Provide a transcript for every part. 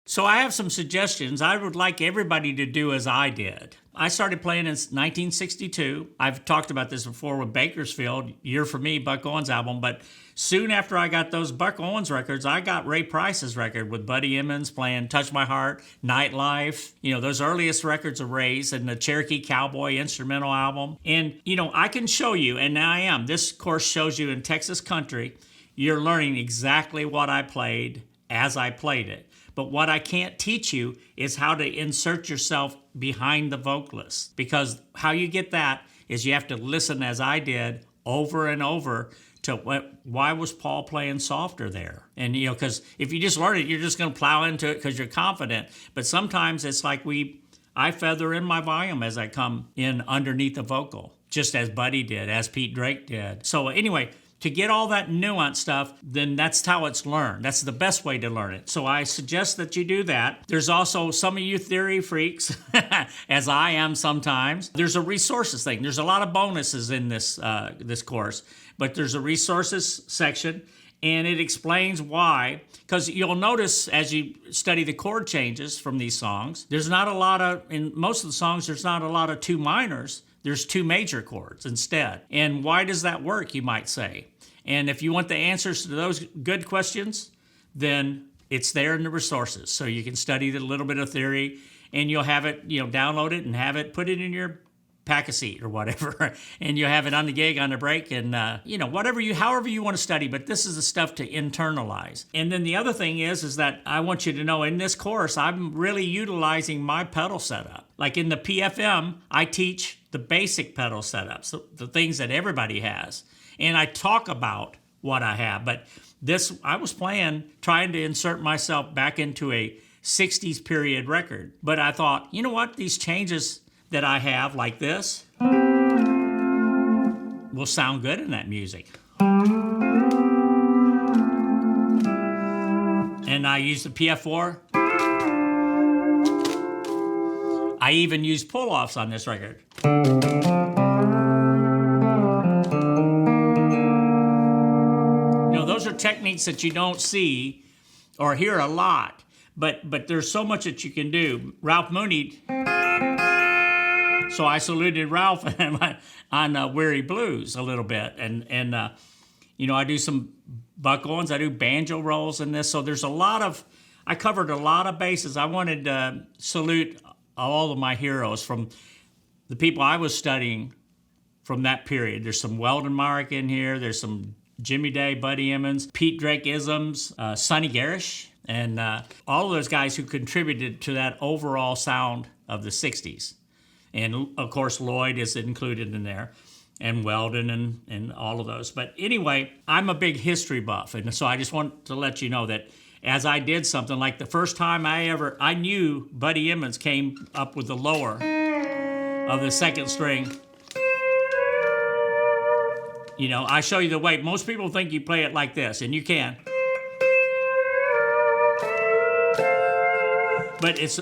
So I have some suggestions. I would like everybody to do as I did. I started playing in 1962. I've talked about this before with Bakersfield, Year for Me, Buck Owens album, but soon after I got those Buck Owens records, I got Ray Price's record with Buddy Emmons playing Touch My Heart, Nightlife, those earliest records of Ray's, and the Cherokee Cowboy instrumental album. And, I can show you, and now I am, this course shows you in Texas country, you're learning exactly what I played as I played it. But what I can't teach you is how to insert yourself behind the vocalist, because how you get that is you have to listen, as I did, over and over to why was Paul playing softer there? And, because if you just learn it, you're just going to plow into it because you're confident. But sometimes it's like I feather in my volume as I come in underneath the vocal, just as Buddy did, as Pete Drake did. So anyway, to get all that nuanced stuff, then that's how it's learned. That's the best way to learn it. So I suggest that you do that. There's also some of you theory freaks, as I am sometimes. There's a resources thing. There's a lot of bonuses in this course, but there's a resources section, and it explains why. Because you'll notice as you study the chord changes from these songs, there's not a lot of, in most of the songs, there's not a lot of two minors. There's two major chords instead. And why does that work, you might say? And if you want the answers to those good questions, then it's there in the resources. So you can study a little bit of theory, and you'll have it, download it and have it, put it in your pack-a-seat or whatever, and you'll have it on the gig, on the break, and however you want to study. But this is the stuff to internalize. And then the other thing is that I want you to know in this course, I'm really utilizing my pedal setup. Like in the PFM, I teach the basic pedal setups, the things that everybody has, and I talk about what I have. But this, I was trying to insert myself back into a 60s period record. But I thought, you know what, these changes that I have, like this, will sound good in that music. And I use the PF4. I even use pull-offs on this record. Those are techniques that you don't see or hear a lot, but there's so much that you can do. Ralph Mooney, so I saluted Ralph on Weary Blues a little bit, and I do some Buck Owens, I do banjo rolls in this, so there's I covered a lot of bases. I wanted to salute all of my heroes from the people I was studying from that period. There's some Weldon Marek in here, there's some Jimmy Day, Buddy Emmons, Pete Drake isms, Sonny Garish, and all of those guys who contributed to that overall sound of the 60s. And of course, Lloyd is included in there, and Weldon and all of those. But anyway, I'm a big history buff, and so I just want to let you know that as I did something, like the first time I knew Buddy Emmons came up with the lower of the second string. I show you the way. Most people think you play it like this, and you can. But it's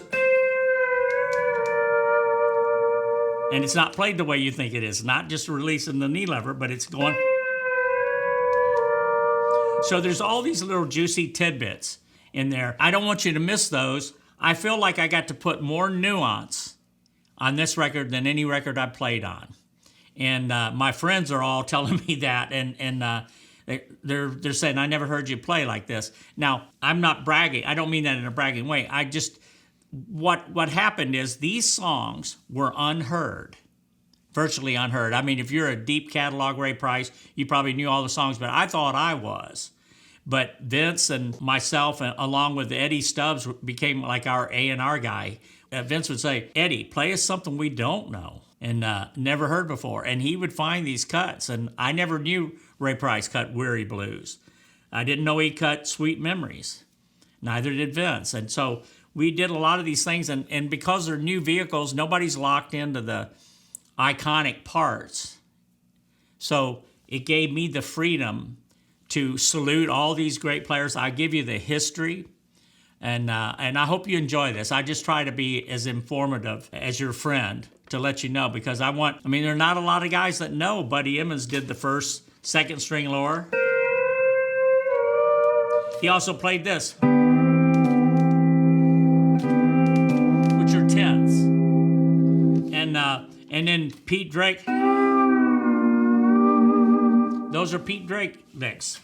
not played the way you think it is. Not just releasing the knee lever, but it's going. So there's all these little juicy tidbits in there. I don't want you to miss those. I feel like I got to put more nuance on this record than any record I played on. And my friends are all telling me that, and they're saying, I never heard you play like this. Now, I'm not bragging. I don't mean that in a bragging way. I just, what happened is these songs were unheard, virtually unheard. I mean, if you're a deep catalog Ray Price, you probably knew all the songs, but I thought I was. But Vince and myself, along with Eddie Stubbs, became like our A&R guy. Vince would say, Eddie, play us something we don't know and never heard before. And he would find these cuts. And I never knew Ray Price cut Weary Blues. I didn't know he cut Sweet Memories. Neither did Vince. And so we did a lot of these things. And because they're new vehicles, nobody's locked into the iconic parts. So it gave me the freedom to salute all these great players. I give you the history. And I hope you enjoy this. I just try to be as informative as your friend to let you know, because there are not a lot of guys that know Buddy Emmons did the first, second string lower. He also played this. And then Pete Drake. Those are Pete Drake licks.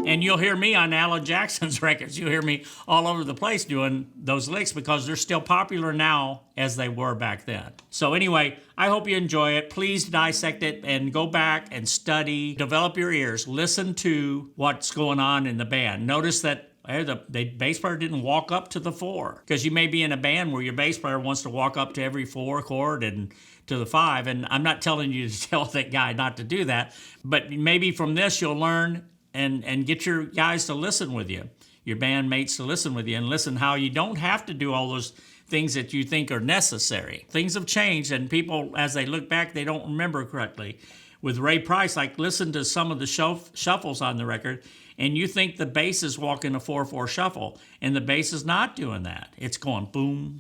And you'll hear me on Alan Jackson's records. You'll hear me all over the place doing those licks because they're still popular now as they were back then. So anyway, I hope you enjoy it. Please dissect it and go back and study. Develop your ears. Listen to what's going on in the band. Notice that the bass player didn't walk up to the 4, because you may be in a band where your bass player wants to walk up to every 4 chord and to the 5. And I'm not telling you to tell that guy not to do that, but maybe from this you'll learn and get your guys to listen with you, your bandmates to listen with you, and listen how you don't have to do all those things that you think are necessary. Things have changed, and people, as they look back, they don't remember correctly. With Ray Price, like listen to some of the shuffles on the record, and you think the bass is walking a 4/4 shuffle, and the bass is not doing that. It's going boom,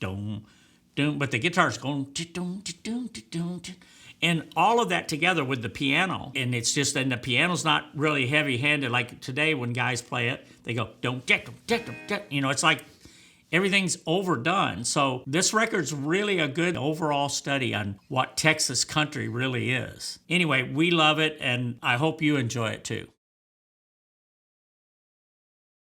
doom, doom, but the guitar's going doom, doom, doom, and all of that together with the piano. And it's just, and the piano's not really heavy-handed like today when guys play it. They go, don't get, you know, it's like everything's overdone. So this record's really a good overall study on what Texas country really is. Anyway, we love it, and I hope you enjoy it too.